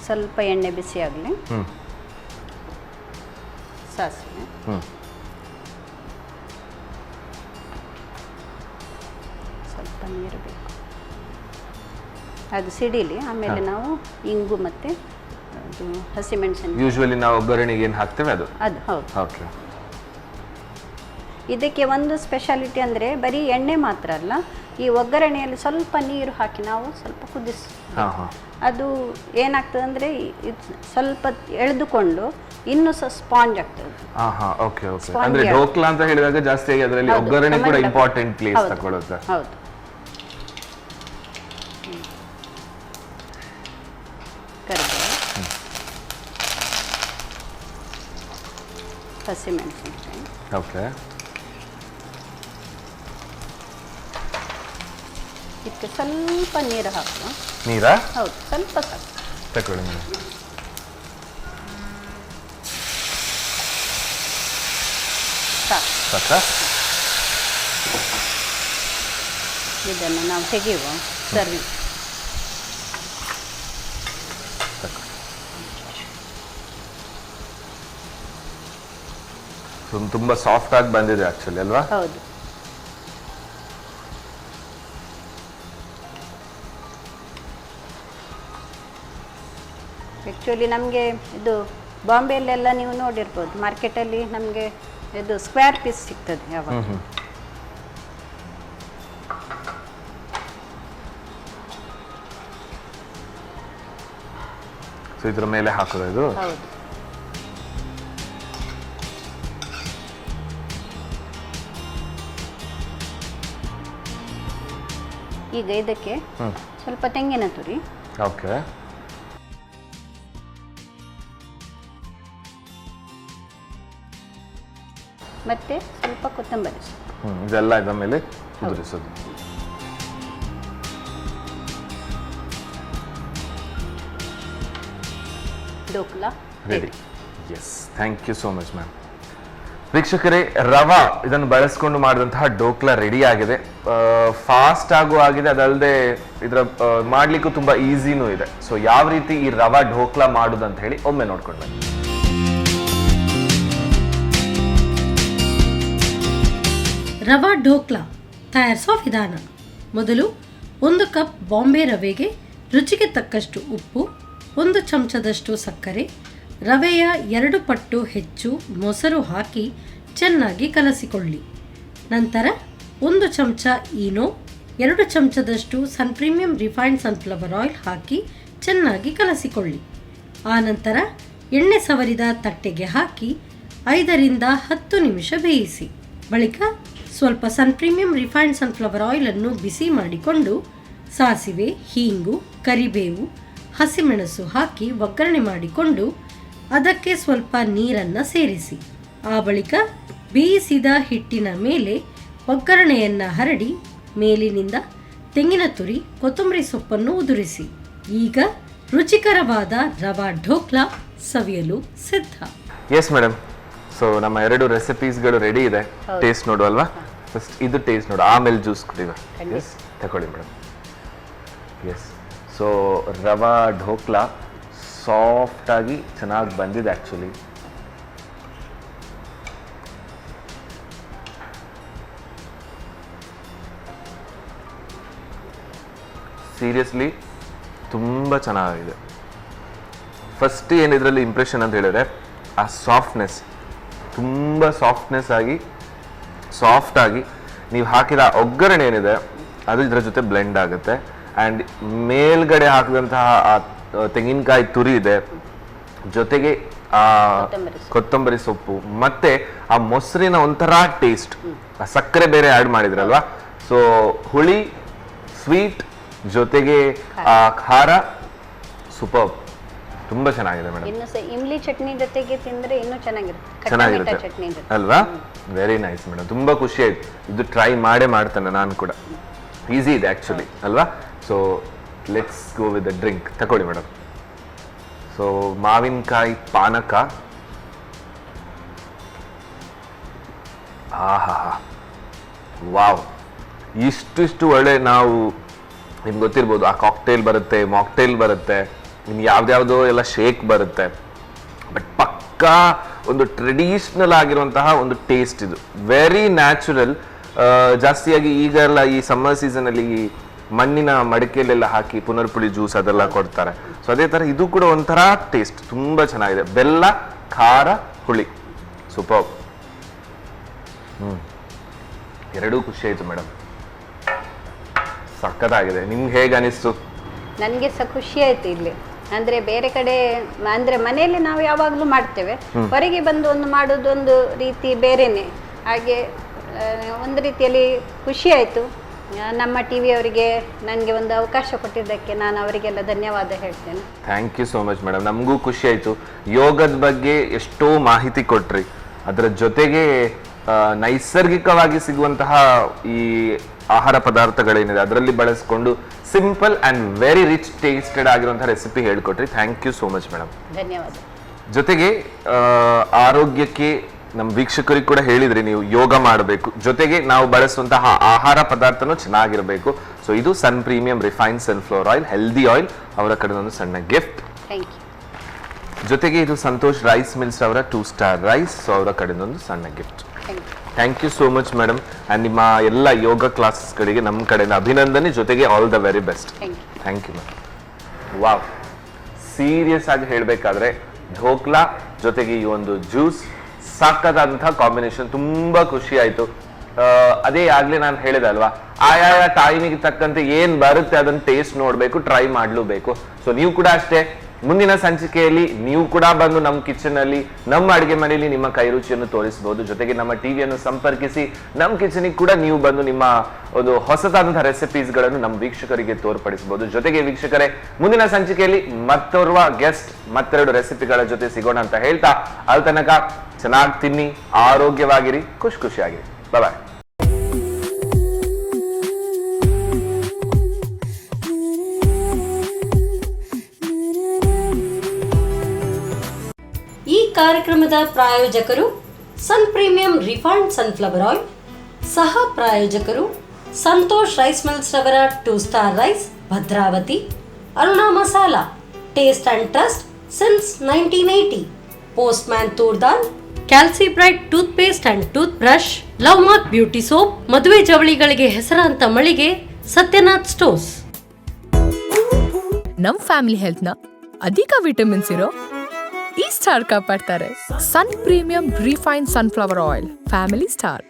ಸ್ವಲ್ಪ ಎಣ್ಣೆ ಬಿಸಿ ಆಗಲಿ. ಸಾಸಿವೆ, ಸ್ವಲ್ಪ ನೀರು ಬೇಕು. ಅದು ಸಿಡಿಲಿ, ಆಮೇಲೆ ನಾವು ಇಂಗು ಮತ್ತು ಅದು ಹಸಿಮೆಣಸಿನ ಯೂಶುವಲಿ ನಾವು ಒಗ್ಗರಣೆಗೆ ಏನು ಹಾಕ್ತೇವೆ ಅದು. ಹೌದು. ಓಕೆ. ಇದಕ್ಕೆ ಒಂದು ಸ್ಪೆಷಾಲಿಟಿ ಅಂದರೆ ಬರೀ ಎಣ್ಣೆ ಮಾತ್ರ ಅಲ್ಲ, ಈ ಒಗ್ಗರಣೆಯಲ್ಲಿ ಸ್ವಲ್ಪ ನೀರು ಹಾಕಿ ನಾವು ಸ್ವಲ್ಪ ಕುದಿಸಿ, ಅದು ಏನಾಗ್ತದೆ ಅಂದರೆ ಸ್ವಲ್ಪ ಎಳೆದುಕೊಂಡು ಇನ್ನೂ ಸಹ ಸ್ಪಾಂಜ್ ಆಗ್ತದೆ. Okay okay. ಅಂದ್ರೆ ಢೋಕ್ಲಾ ಅಂತ ಹೇಳಿದಾಗ ಜಾಸ್ತಿಯಾಗಿ ಅದರಲ್ಲಿ ಒಗ್ಗರಣೆ ಕೂಡ ಇಂಪಾರ್ಟೆಂಟ್ ಪ್ಲೇಸ್ ತಗೊಳ್ಳುತ್ತೆ. ಹೌದು. ಕರಿಬೇವು, ಹಸಿಮೆಣಸಿನಕಾಯಿ. ಓಕೆ. ಇದಕ್ಕೆ ಸ್ವಲ್ಪ ನೀರು ಹಾಕುವ. ನೀರಾ? ಹೌದು, ಸ್ವಲ್ಪ ಸಾಕು. ತಗೊಳ್ಳಿ ಮೇಡಮ್. ಸಾಕು. ಇದನ್ನು ನಾವು ತೆಗೆಯುವ ಸರ್ವಿಂಗ್. ತುಂಬಾ ಸಾಫ್ಟ್ ಆಗಿ ಬಂದಿದೆ ಆಕ್ಚುಲಿ ಅಲ್ವಾ? ಹೌದು. ಆ್ಯಕ್ಚುಲಿ ನಮಗೆ ಇದು ಬಾಂಬೆಯಲ್ಲೆಲ್ಲ ನೀವು ನೋಡಿರ್ಬೋದು, ಮಾರ್ಕೆಟಲ್ಲಿ ನಮಗೆ ಇದು ಸ್ಕ್ವೇರ್ ಪೀಸ್ ಸಿಗ್ತದೆ ಯಾವಾಗ. ಸೊ ಇದ್ರ ಮೇಲೆ ಹಾಕೋದು ಇದು? ಹೌದು. ಈಗ ಇದಕ್ಕೆ ಸ್ವಲ್ಪ ತೆಂಗಿನ ತುರಿ. ಓಕೆ. ಮತ್ತೆ ಸ್ವಲ್ಪ ಕೊತ್ತಂಬರಿ. ಇದೆಲ್ಲ ಇದರ ಮೇಲೆ ಉದುರಿಸೋದು. Dhokla ready. Yes, thank you so much ma'am. ವೀಕ್ಷಕರೇ, ರವಾ ಇದನ್ನು ಬಳಸ್ಕೊಂಡು ಮಾಡಿದಂತಹ ಢೋಕ್ಲಾ ರೆಡಿ ಆಗಿದೆ. ಫಾಸ್ಟ್ ಆಗು ಆಗಿದೆ, ಅದಲ್ಲದೆ ಇದರ ಮಾಡ್ಲಿಕ್ಕೂ ತುಂಬಾ ಈಸಿನೂ ಇದೆ. ಸೊ ಯಾವ ರೀತಿ ಈ ರವಾ ಢೋಕ್ಲಾ ಮಾಡುದು ಅಂತ ಹೇಳಿ ಒಮ್ಮೆ ನೋಡ್ಕೊಂಡು ಬನ್ನಿ. ರವಾ ಢೋಕ್ಲಾ ತಯಾರಿಸುವ ವಿಧಾನ. ಮೊದಲು 1 ಕಪ್ ಬಾಂಬೆ ರವೆಗೆ ರುಚಿಗೆ ತಕ್ಕಷ್ಟು ಉಪ್ಪು, 1 ಚಮಚದಷ್ಟು ಸಕ್ಕರೆ, ರವೆಯ 2 ಪಟ್ಟು ಹೆಚ್ಚು ಮೊಸರು ಹಾಕಿ ಚೆನ್ನಾಗಿ ಕಲಸಿಕೊಳ್ಳಿ. ನಂತರ 1 ಚಮಚ ಈನೋ, 2 ಚಮಚದಷ್ಟು ಸನ್ ಪ್ರೀಮಿಯಂ ರಿಫೈನ್ಡ್ ಸನ್ಫ್ಲವರ್ ಆಯಿಲ್ ಹಾಕಿ ಚೆನ್ನಾಗಿ ಕಲಸಿಕೊಳ್ಳಿ. ಆನಂತರ ಎಣ್ಣೆ ಸವರಿದ ತಟ್ಟೆಗೆ ಹಾಕಿ 5 ರಿಂದ 10 ನಿಮಿಷ ಬೇಯಿಸಿ. ಬಳಿಕ ಸ್ವಲ್ಪ ಸನ್ ಪ್ರೀಮಿಯಂ ರಿಫೈನ್ಡ್ ಸನ್ಫ್ಲವರ್ ಆಯಿಲನ್ನು ಬಿಸಿ ಮಾಡಿಕೊಂಡು ಸಾಸಿವೆ, ಹೀಂಗು, ಕರಿಬೇವು, ಹಸಿಮೆಣಸು ಹಾಕಿ ಒಗ್ಗರಣೆ ಮಾಡಿಕೊಂಡು ಅದಕ್ಕೆ ಸ್ವಲ್ಪ ನೀರನ್ನು ಸೇರಿಸಿ. ಆ ಬಳಿಕ ಬೇಯಿಸಿದ ಹಿಟ್ಟಿನ ಮೇಲೆ ಒಗ್ಗರಣೆಯನ್ನು ಹರಡಿ ಮೇಲಿನಿಂದ ತೆಂಗಿನ ತುರಿ, ಕೊತ್ತಂಬರಿ ಸೊಪ್ಪನ್ನು ಉದುರಿಸಿ. ಈಗ ರುಚಿಕರವಾದ ರವಾ ಢೋಕ್ಲಾ ಸವಿಯಲು ಸಿದ್ಧ. ಎಸ್ ಮೇಡಮ್, ಸೊ ನಮ್ಮ 2 ರೆಸಿಪೀಸ್ಗಳು ರೆಡಿ ಇದೆ. ಟೇಸ್ಟ್ ನೋಡು ಅಲ್ವಾ? ಫಸ್ಟ್ ಇದು ಟೇಸ್ಟ್ ನೋಡು, ಆಮೇಲೆ ಜ್ಯೂಸ್ ಕುಡಿಯುವ. ಎಸ್, ತಗೊಳ್ಳಿ ಮೇಡಮ್. ಎಸ್, ಸೊ ರವಾ ಢೋಕ್ಲಾ ಸಾಫ್ಟ್ ಆಗಿ ಚೆನ್ನಾಗಿ ಬಂದಿದೆ ಆ್ಯಕ್ಚುಲಿ. ಸೀರಿಯಸ್ಲಿ ತುಂಬ ಚೆನ್ನಾಗಿದೆ. ಫಸ್ಟ್ ಏನಿದ್ರಲ್ಲಿ ಇಂಪ್ರೆಷನ್ ಅಂತ ಹೇಳಿದ್ರೆ ಆ ಸಾಫ್ಟ್ನೆಸ್, ತುಂಬ ಸಾಫ್ಟ್ನೆಸ್ ಆಗಿ ಸಾಫ್ಟ್ ಆಗಿ ನೀವು ಹಾಕಿದ ಒಗ್ಗರಣೆ ಏನಿದೆ ಅದು ಇದರ ಜೊತೆ ಬ್ಲೆಂಡ್ ಆಗುತ್ತೆ. ಆ್ಯಂಡ್ ಮೇಲ್ಗಡೆ ಹಾಕಿದಂತಹ ಆ ತೆಂಗಿನಕಾಯಿ ತುರಿ ಇದೆ, ಜೊತೆಗೆ ಆ ಕೊತ್ತಂಬರಿ ಸೊಪ್ಪು, ಮತ್ತೆ ಆ ಮೊಸರಿನ ಒಂಥರ ಟೇಸ್ಟ್, ಆ ಸಕ್ಕರೆ ಬೇರೆ ಆ್ಯಡ್ ಮಾಡಿದ್ರಲ್ವಾ. ಸೊ ಹುಳಿ, ಸ್ವೀಟ್, ಜೊತೆಗೆ ಆ ಖಾರ, ಸೂಪರ್, ತುಂಬಾ ಚೆನ್ನಾಗಿದೆ ಮೇಡಮ್. ಇನ್ನು ಇಮ್ಲಿ ಚಟ್ನಿ ಜೊತೆಗೆ ತಿಂದ್ರೆ ಇನ್ನೂ ಚೆನ್ನಾಗಿರುತ್ತೆ ಚೆನ್ನಾಗಿರುತ್ತೆ ಅಲ್ವಾ? ವೆರಿ ನೈಸ್ ಮೇಡಮ್, ತುಂಬಾ ಖುಷಿ ಆಯ್ತು. ಇದು ಟ್ರೈ ಮಾಡ್ತೇನೆ ನಾನು ಕೂಡ. ಈಸಿ ಇದೆ ಆಕ್ಚುಲಿ ಅಲ್ವಾ? So let's go with the drink. ತಗೊಳ್ಳಿ ಮೇಡಮ್. ಸೊ ಮಾವಿನಕಾಯಿ ಪಾನಕ. ಆಹಾ, ವಾವ್, ಇಷ್ಟು ಒಳ್ಳೆ. ನಾವು ನಿಮ್ಗೆ ಗೊತ್ತಿರ್ಬೋದು, ಆ ಕಾಕ್ಟೇಲ್ ಬರುತ್ತೆ, ಮಾಕ್ಟೇಲ್ ಬರುತ್ತೆ, ಇನ್ನು ಯಾವ್ದ್ಯಾವುದೋ ಎಲ್ಲ ಶೇಕ್ ಬರುತ್ತೆ. ಬಟ್ ಪಕ್ಕಾ ಒಂದು ಟ್ರೆಡಿಷ್ನಲ್ ಆಗಿರುವಂತಹ ಒಂದು ಟೇಸ್ಟ್ ಇದು. Very natural. ಜಾಸ್ತಿಯಾಗಿ ಈಗೆಲ್ಲ ಈ ಸಮ್ಮರ್ ಸೀಸನಲ್ಲಿ ಮಣ್ಣಿನ ಮಡಿಕೆಯಲ್ಲೆಲ್ಲ ಹಾಕಿ ಪುನರ್ಪುಳಿ ಜ್ಯೂಸ್ ಅದೆಲ್ಲ ಕೊಡ್ತಾರೆ. ಸೊ ಅದೇ ತರ ಇದು ಕೂಡ ಒಂಥರ ಟೇಸ್ಟ್ ತುಂಬಾ ಚೆನ್ನಾಗಿದೆ. ಬೆಲ್ಲ, ಖಾರ, ಹುಳಿ, ಸೂಪರ್. ಎರಡೂ ಖುಷಿ ಆಯ್ತು ಮೇಡಮ್, ಸಕ್ಕತ್ತಾಗಿದೆ. ನಿಮ್ಗೆ ಹೇಗೆ ಅನಿಸ್ತು? ನನಗೆ ಸಹ ಖುಷಿ ಆಯ್ತು ಇಲ್ಲಿ. ಅಂದ್ರೆ ಬೇರೆ ಕಡೆ ಅಂದ್ರೆ ಮನೆಯಲ್ಲಿ ನಾವು ಯಾವಾಗಲೂ ಮಾಡ್ತೇವೆ, ಹೊರಗೆ ಬಂದು ಒಂದು ಮಾಡೋದು ಒಂದು ರೀತಿ ಬೇರೆನೆ. ಹಾಗೆ ಒಂದು ರೀತಿಯಲ್ಲಿ ಖುಷಿ ಆಯಿತು. ನಮ್ಮ ಟಿವಿ ಅವರಿಗೆ ನನಗೆ ಒಂದು ಅವಕಾಶ ಕೊಟ್ಟಿದ್ದಕ್ಕೆ ನಾನು ಅವರಿಗೆಲ್ಲ ಧನ್ಯವಾದ ಹೇಳ್ತೇನೆ. Thank you so much madam. ನಮಗೂ ಖುಷಿ ಆಯಿತು. ಯೋಗದ ಬಗ್ಗೆ ಎಷ್ಟೋ ಮಾಹಿತಿ ಕೊಟ್ರಿ, ಅದರ ಜೊತೆಗೆ ನೈಸರ್ಗಿಕವಾಗಿ ಸಿಗುವಂತಹ ಈ ಆಹಾರ ಪದಾರ್ಥಗಳೇನಿದೆ ಅದರಲ್ಲಿ ಬಳಸ್ಕೊಂಡು simple and very rich tasted ಆಗಿರುವಂತಹ ರೆಸಿಪಿ ಹೇಳ್ಕೊಟ್ರಿ. Thank you so much madam. ಧನ್ಯವಾದ. ಜೊತೆಗೆ ಆರೋಗ್ಯಕ್ಕೆ ನಮ್ಮ ವೀಕ್ಷಕರಿಗೆ ಕೂಡ ಹೇಳಿದ್ರಿ ನೀವು ಯೋಗ ಮಾಡಬೇಕು, ಜೊತೆಗೆ ನಾವು ಬಳಸುವಂತಹ ಆಹಾರ ಪದಾರ್ಥನೂ ಚೆನ್ನಾಗಿರಬೇಕು. ಸೊ ಇದು Sun premium refined sunflower oil, healthy oil, ಅವರ ಕಡೆ ಒಂದು ಸಣ್ಣ ಗಿಫ್ಟ್. Thank you. ಜೊತೆಗೆ ಇದು ಸಂತೋಷ್ ರೈಸ್ ಮಿಲ್ಸ್ ಅವರ 2 ಸ್ಟಾರ್ ರೈಸ್, ಸೊ ಅವರ ಕಡೆಯಿಂದ ಒಂದು ಸಣ್ಣ gift. Thank you so much madam. And ನಿಮ್ಮ ಎಲ್ಲ ಯೋಗ ಕ್ಲಾಸಸ್ಗಳಿಗೆ ನಮ್ಮ ಕಡೆಯಿಂದ ಅಭಿನಂದನೆ, ಜೊತೆಗೆ all the very best. Thank you ma'am. Wow, serious ಆಗಿ ಹೇಳಬೇಕಾದ್ರೆ ಢೋಕ್ಲಾ ಜೊತೆಗೆ ಈ ಒಂದು ಜ್ಯೂಸ್ ಸಾಕದಂತಹ ಕಾಂಬಿನೇಷನ್, ತುಂಬಾ ಖುಷಿ ಆಯ್ತು. ಅದೇ ಆಗ್ಲೇ ನಾನು ಹೇಳಿದೆ ಅಲ್ವಾ, ಆಯಾಯ ಟೈಮಿಗೆ ತಕ್ಕಂತೆ ಏನ್ ಬರುತ್ತೆ ಅದನ್ನ ಟೇಸ್ಟ್ ನೋಡ್ಬೇಕು, ಟ್ರೈ ಮಾಡ್ಲೂಬೇಕು. ಸೊ ನೀವು ಕೂಡ ಅಷ್ಟೇ, ಮುಂದಿನ ಸಂಚಿಕೆಯಲ್ಲಿ ನೀವು ಕೂಡ ಬಂದು ನಮ್ಮ ಕಿಚನ್ ಅಲ್ಲಿ, ನಮ್ಮ ಅಡಿಗೆ ಮನೆಯಲ್ಲಿ ನಿಮ್ಮ ಕೈ ರುಚಿಯನ್ನು ತೋರಿಸಬಹುದು. ಜೊತೆಗೆ ನಮ್ಮ ಟಿವಿಯನ್ನು ಸಂಪರ್ಕಿಸಿ ನಮ್ಮ ಕಿಚನಿಗೆ ಕೂಡ ನೀವು ಬಂದು ನಿಮ್ಮ ಒಂದು ಹೊಸದಾದಂತಹ ರೆಸಿಪೀಸ್ ಗಳನ್ನು ನಮ್ಮ ವೀಕ್ಷಕರಿಗೆ ತೋರ್ಪಡಿಸಬಹುದು. ಜೊತೆಗೆ ವೀಕ್ಷಕರೇ, ಮುಂದಿನ ಸಂಚಿಕೆಯಲ್ಲಿ ಮತ್ತೋರ್ವ ಗೆಸ್ಟ್ ಮತ್ತೆರಡು ರೆಸಿಪಿಗಳ ಜೊತೆ ಸಿಗೋಣ ಅಂತ ಹೇಳ್ತಾ, ಅಲ್ಲಿ ತನಕ ಚೆನ್ನಾಗಿ ತಿನ್ನಿ, ಆರೋಗ್ಯವಾಗಿರಿ, ಖುಷಿಯಾಗಿರಿ. ಬಾಯ್. ಈ ಕಾರ್ಯಕ್ರಮದ ಪ್ರಾಯೋಜಕರು sun premium refined sunflower oil, ಸಹ ಪ್ರಾಯೋಜಕರು ಸಂತೋಷ್ ರೈಸ್ ಮಿಲ್ಸ್ ರವರ 2 star rice, Bhadravati. Aruna masala, taste and trust since 1980. Postman toor dal, calcibright toothpaste and toothbrush, love mark beauty soap, ಮದುವೆ ಜವಳಿಗಳಿಗೆ ಹೆಸರಾಂತ ಮಳಿಗೆ ಸತ್ಯನಾಥ್ ಸ್ಟೋರ್ಸ್. ನಮ್ ಫ್ಯಾಮಿಲಿ ಹೆಲ್ತ್ನ ಅಧಿಕ ವಿಟಮಿನ್ಸ್ ಇರೋ ಈ ಸ್ಟಾರ್ ಕಾಪಾಡ್ತಾರೆ. ಸನ್ premium refined sunflower oil, family star.